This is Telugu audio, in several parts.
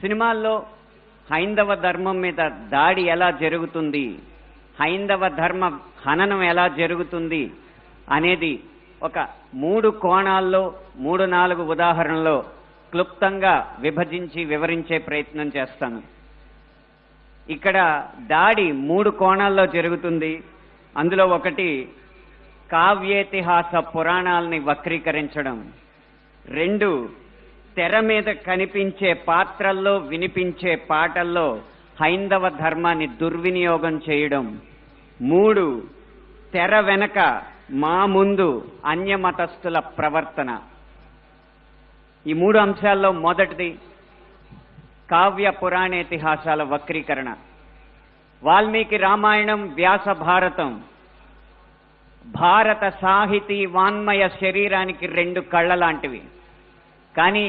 సినిమాల్లో హైందవ ధర్మం మీద దాడి ఎలా జరుగుతుంది, హైందవ ధర్మ హననం ఎలా జరుగుతుంది అనేది ఒక 3 కోణాల్లో 3-4 ఉదాహరణలో క్లుప్తంగా విభజించి వివరించే ప్రయత్నం చేస్తాను. ఇక్కడ దాడి 3 కోణాల్లో జరుగుతుంది. అందులో ఒకటి కావ్యేతిహాస పురాణాలని వక్రీకరించడం, 2 తెర మీద కనిపించే పాత్రల్లో వినిపించే పాటల్లో హైందవ ధర్మాన్ని దుర్వినియోగం చేయడం, 3 తెర వెనక మా ముందు అన్యమతస్థుల ప్రవర్తన. ఈ 3 అంశాల్లో మొదటిది కావ్య పురాణేతిహాసాల వక్రీకరణ. వాల్మీకి రామాయణం, వ్యాస భారతం భారత సాహితీ వాన్మయ శరీరానికి 2 కళ్ళ లాంటివి. కానీ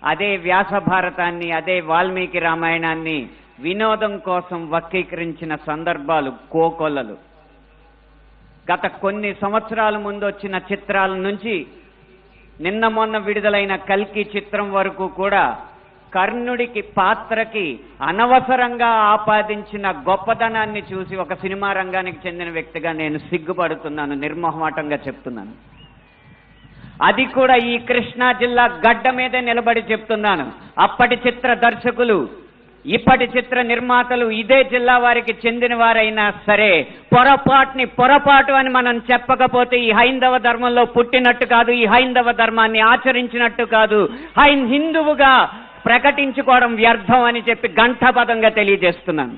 అదే వ్యాస భారతాన్ని, అదే వాల్మీకి రామాయణాన్ని వినోదం కోసం వక్రీకరించిన సందర్భాలు కోకొల్లలు. గత కొన్ని సంవత్సరాల ముందు వచ్చిన చిత్రాల నుంచి నిన్న మొన్న విడుదలైన కల్కి చిత్రం వరకు కూడా కర్ణుడికి పాత్రకి అనవసరంగా ఆపాదించిన గొప్పదనాన్ని చూసి ఒక సినిమా రంగానికి చెందిన వ్యక్తిగా నేను సిగ్గుపడుతున్నాను, నిర్మోహమాటంగా చెప్తున్నాను. అది కూడా ఈ కృష్ణా జిల్లా గడ్డ మీదే నిలబడి చెప్తున్నాను. అప్పటి చిత్ర దర్శకులు, ఇప్పటి చిత్ర నిర్మాతలు ఇదే జిల్లా వారికి చెందిన వారైనా సరే పొరపాటు అని మనం చెప్పకపోతే ఈ హైందవ ధర్మంలో పుట్టినట్టు కాదు, ఈ హైందవ ధర్మాన్ని ఆచరించినట్టు కాదు, హిందువుగా ప్రకటించుకోవడం వ్యర్థం అని చెప్పి ఘంటాపథంగా తెలియజేస్తున్నాను.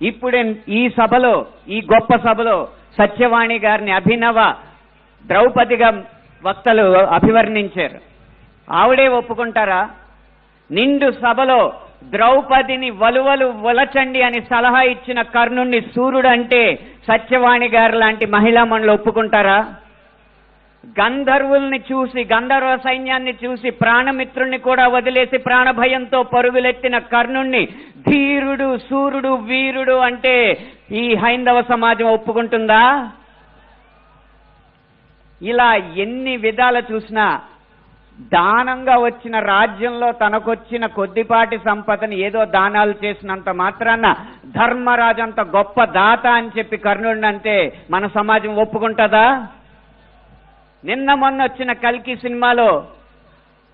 ఇప్పుడే ఈ సభలో, ఈ గొప్ప సభలో సత్యవాణి గారిని అభినవ ద్రౌపదిగా వక్తలు అభివర్ణించారు. ఆవిడే ఒప్పుకుంటారా? నిండు సభలో ద్రౌపదిని వలువలు వలచండి అని సలహా ఇచ్చిన కర్ణుణ్ణి సూర్యుడు అంటే సత్యవాణి గారు లాంటి మహిళా మండలి ఒప్పుకుంటారా? గంధర్వుల్ని చూసి, గంధర్వ సైన్యాన్ని చూసి ప్రాణమిత్రుణ్ణి కూడా వదిలేసి ప్రాణభయంతో పరుగులెత్తిన కర్ణుణ్ణి ధీరుడు, సూర్యుడు, వీరుడు అంటే ఈ హైందవ సమాజం ఒప్పుకుంటుందా? ఇలా ఎన్ని విధాలు చూసినా దానంగా వచ్చిన రాజ్యంలో తనకొచ్చిన కొద్దిపాటి సంపదని ఏదో దానాలు చేసినంత మాత్రాన ధర్మరాజు అంత గొప్ప దాత అని చెప్పి కర్ణుడిని అంటే మన సమాజం ఒప్పుకుంటుందా? నిన్న మొన్న వచ్చిన కల్కి సినిమాలో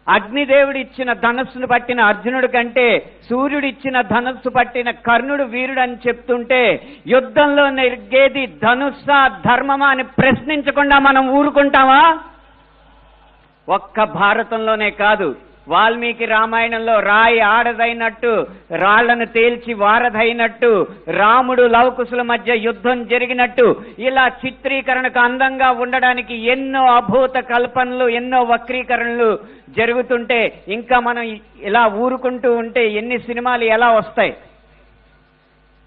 అగ్నిదేవుడు ఇచ్చిన ధనస్సును పట్టిన అర్జునుడి కంటే సూర్యుడు ఇచ్చిన ధనస్సు పట్టిన కర్ణుడు వీరుడు అని చెప్తుంటే యుద్ధంలో నెగ్గేది ధనుస్సా ధర్మమా అని ప్రశ్నించకుండా మనం ఊరుకుంటామా? ఒక్క భారతంలోనే కాదు, వాల్మీకి రామాయణంలో రాయి ఆడదైనట్టు, రాళ్లను తేల్చి వారధైనట్టు, రాముడు లవకుశుల మధ్య యుద్ధం జరిగినట్టు ఇలా చిత్రీకరణకు అందంగా ఉండడానికి ఎన్నో అభూత కల్పనలు, ఎన్నో వక్రీకరణలు జరుగుతుంటే ఇంకా మనం ఇలా ఊరుకుంటూ ఉంటే ఎన్ని సినిమాలు ఎలా వస్తాయి?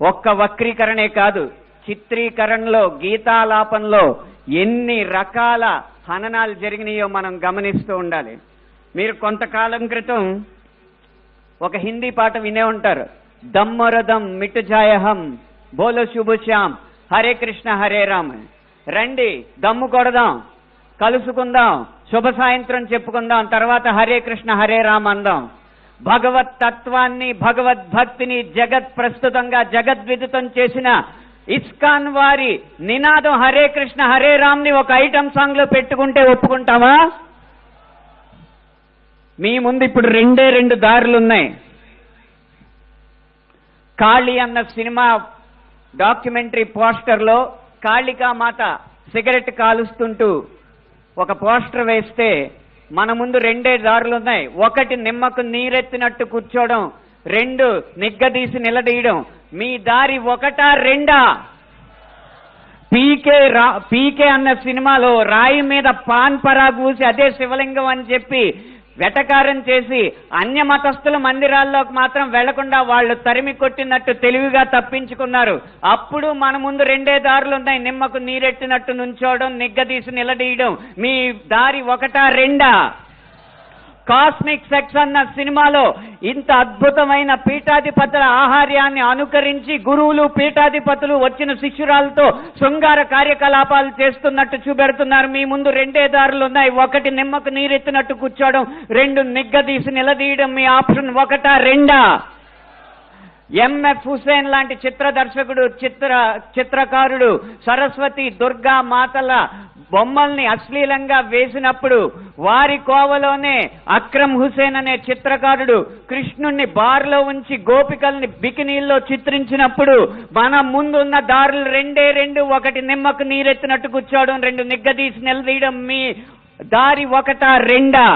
ఒక్క వక్రీకరణే కాదు, చిత్రీకరణలో, గీతాలాపనలో ఎన్ని రకాల హననాలు జరిగినాయో మనం గమనిస్తూ ఉండాలి. మీరు కొంతకాలం క్రితం ఒక హిందీ పాట వినే ఉంటారు, దమ్మరదం మిట్ జాయహం బోలో శుభశ్యాం హరే కృష్ణ హరే రామ్. రండి దమ్ము కొడదాం, కలుసుకుందాం, శుభ సాయంత్రం చెప్పుకుందాం, తర్వాత హరే కృష్ణ హరే రామ్ అందాం. భగవత్ తత్వాన్ని, భగవద్భక్తిని జగత్ ప్రస్తుతంగా జగద్విదితం చేసిన ఇస్కాన్ వారి నినాదం హరే కృష్ణ హరే రామ్ ని ఒక ఐటమ్ సాంగ్ లో పెట్టుకుంటే ఒప్పుకుంటామా? మీ ముందు ఇప్పుడు 2 దారులు ఉన్నాయి. కాళీ అన్న సినిమా డాక్యుమెంటరీ పోస్టర్లో కాళికామాత సిగరెట్ కాలుస్తుంటూ ఒక పోస్టర్ వేస్తే మన ముందు 2 దారులు ఉన్నాయి. ఒకటి నిమ్మకు నీరెత్తినట్టు కూర్చోవడం, 2 నిగ్గదీసి నిలదీయడం. మీ దారి 1 2? పీకే అన్న సినిమాలో రాయి మీద పాన్ పరాగు ఊసి అదే శివలింగం అని చెప్పి వెటకారం చేసి అన్య మతస్థుల మందిరాల్లోకి మాత్రం వెళ్లకుండా వాళ్ళు తరిమి కొట్టినట్టు తెలివిగా తప్పించుకున్నారు. అప్పుడు మన ముందు 2 దారులు ఉన్నాయి, నిమ్మకు నీరెట్టినట్టు నుంచోవడం, నిగ్గదీసి నిలదీయడం. మీ దారి 1 2? కాస్మిక్ సెక్స్ అన్న సినిమాలో ఇంత అద్భుతమైన పీఠాధిపతుల ఆహార్యాన్ని అనుకరించి గురువులు పీఠాధిపతులు వచ్చిన శిష్యురాలతో శృంగార కార్యకలాపాలు చేస్తున్నట్టు చూపెడుతున్నారు. మీ ముందు రెండే దారులు ఉన్నాయి. ఒకటి నిమ్మకు నీరెత్తినట్టు కూర్చోవడం, రెండు నిగ్గదీసి నిలదీయడం. మీ ఆప్షన్ ఒకటా రెండా? ఎంఎఫ్ హుసేన్ లాంటి చిత్ర దర్శకుడు, చిత్రకారుడు సరస్వతి దుర్గా మాతల బొమ్మల్ని అశ్లీలంగా వేసినప్పుడు వారి కోవలోనే అక్రమ్ హుసేన్ అనే చిత్రకారుడు కృష్ణుణ్ణి బార్లో ఉంచి గోపికల్ని బికినీల్లో చిత్రించినప్పుడు మన ముందున్న దారులు రెండే రెండు. ఒకటి నిమ్మకు నీరెత్తినట్టు కూర్చోవడం, రెండు నిగ్గదీసి నిలదీయడం. మీ దారి ఒకటా రెండా?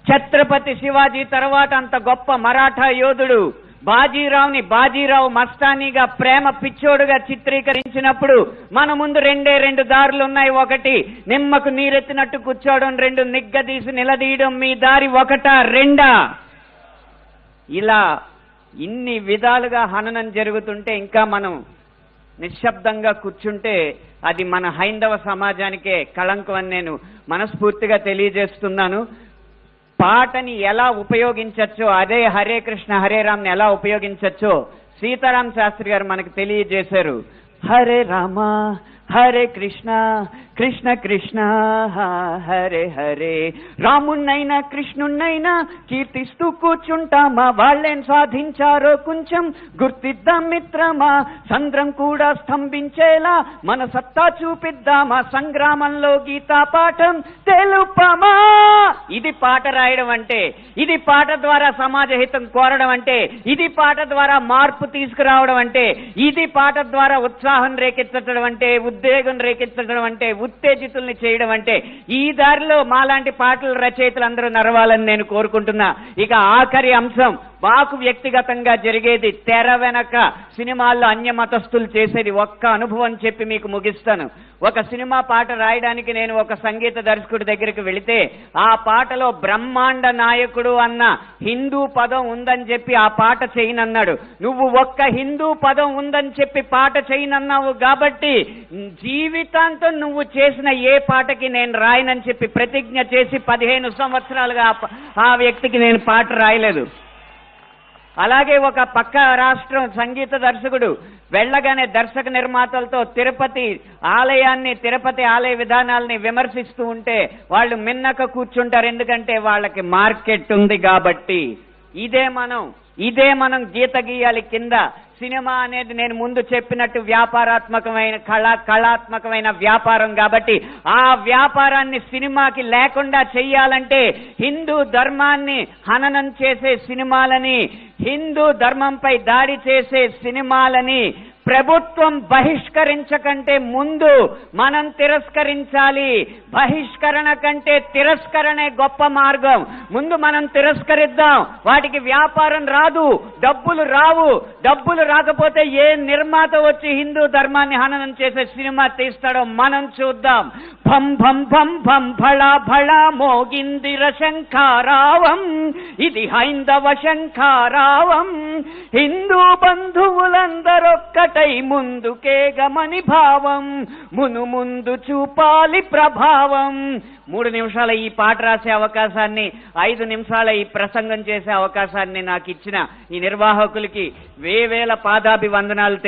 ఛత్రపతి శివాజీ తర్వాత అంత గొప్ప మరాఠా యోధుడు బాజీరావుని బాజీరావు మస్తానీగా ప్రేమ పిచ్చోడుగా చిత్రీకరించినప్పుడు మన ముందు రెండే రెండు దారులు ఉన్నాయి. ఒకటి నిమ్మకు నీరెత్తినట్టు కూర్చోవడం, రెండు నిగ్గదీసి నిలదీయడం. మీ దారి ఒకటా రెండా? ఇలా ఇన్ని విధాలుగా హననం జరుగుతుంటే ఇంకా మనం నిశ్శబ్దంగా కూర్చుంటే అది మన హైందవ సమాజానికే కళంకం అని నేను మనస్ఫూర్తిగా తెలియజేస్తున్నాను. పాటని ఎలా ఉపయోగించచ్చో, అదే హరే కృష్ణ హరే రామ్ని ఎలా ఉపయోగించచ్చో సీతారాం శాస్త్రి గారు మనకు తెలియజేశారు. హరే రామ హరే కృష్ణ కృష్ణ కృష్ణ హరే హరే. రాముణ్ణైనా కృష్ణుణ్ణైనా కీర్తిస్తూ కూర్చుంటామా? వాళ్ళేం సాధించారో కొంచెం గుర్తిద్దాం మిత్రమా. సంద్రం కూడా స్తంభించేలా మన సత్తా చూపిద్దామా. సంగ్రామంలో గీతా పాఠం తెలుపమా. ఇది పాట రాయడం అంటే, ఇది పాట ద్వారా సమాజ హితం కోరడం అంటే, ఇది పాట ద్వారా మార్పు తీసుకురావడం అంటే, ఇది పాట ద్వారా ఉత్సాహం రేకెత్తడం అంటే, ఉద్వేగం రేకెత్తడం అంటే, ఉత్తేజితుల్ని చేయడం అంటే, ఈ దారిలో మాలాంటి పాటల రచయితలు అందరూ నడవాలని నేను కోరుకుంటున్నా. ఇక ఆఖరి అంశం మాకు వ్యక్తిగతంగా జరిగేది, తెర వెనక సినిమాల్లో అన్యమతస్థులు చేసేది ఒక్క అనుభవం చెప్పి మీకు ముగిస్తాను. ఒక సినిమా పాట రాయడానికి నేను ఒక సంగీత దర్శకుడి దగ్గరికి వెళితే ఆ పాటలో బ్రహ్మాండ నాయకుడు అన్న హిందూ పదం ఉందని చెప్పి ఆ పాట చేయనన్నాడు. నువ్వు ఒక్క హిందూ పదం ఉందని చెప్పి పాట చేయనన్నావు కాబట్టి జీవితాంతం నువ్వు చేసిన ఏ పాటకి నేను రాయనని చెప్పి ప్రతిజ్ఞ చేసి 15 సంవత్సరాలుగా ఆ వ్యక్తికి నేను పాట రాయలేదు. అలాగే ఒక పక్క రాష్ట్రం సంగీత దర్శకుడు వెళ్ళగానే దర్శక నిర్మాతలతో తిరుపతి ఆలయ విధానాలని విమర్శిస్తూ ఉంటే వాళ్ళు మిన్నక కూర్చుంటారు. ఎందుకంటే వాళ్ళకి మార్కెట్ ఉంది కాబట్టి. ఇదే మనం గీత గీయాలి కింద. సినిమా అనేది నేను ముందు చెప్పినట్టు వ్యాపారాత్మకమైన కళాత్మకమైన వ్యాపారం కాబట్టి ఆ వ్యాపారాన్ని సినిమాకి లేకుండా చెయ్యాలంటే హిందూ ధర్మాన్ని హననం చేసే సినిమాలని, హిందూ ధర్మంపై దాడి చేసే సినిమాలని ప్రభుత్వం బహిష్కరించకంటే ముందు మనం తిరస్కరించాలి. బహిష్కరణ కంటే తిరస్కరణే గొప్ప మార్గం. ముందు మనం తిరస్కరిద్దాం. వాటికి వ్యాపారం రాదు, డబ్బులు రావు. డబ్బులు రాకపోతే ఏ నిర్మాత వచ్చి హిందూ ధర్మాన్ని హననం చేసే సినిమా తీస్తాడో మనం చూద్దాం. భం భం భం భం భళా భళా మోగిందిర శంఖారావం, ఇది హైందవ శంఖారావం. హిందూ బంధువులందరొక్కటై ముందుకే గమని భావం, ముందు చూపాలి ప్రభావం. 3 నిమిషాల ఈ పాట రాసే అవకాశాన్ని, 5 నిమిషాల ఈ ప్రసంగం చేసే అవకాశాన్ని నాకు ఇచ్చిన ఈ నిర్వాహకులకి వేవేల పాదాభివందనాలు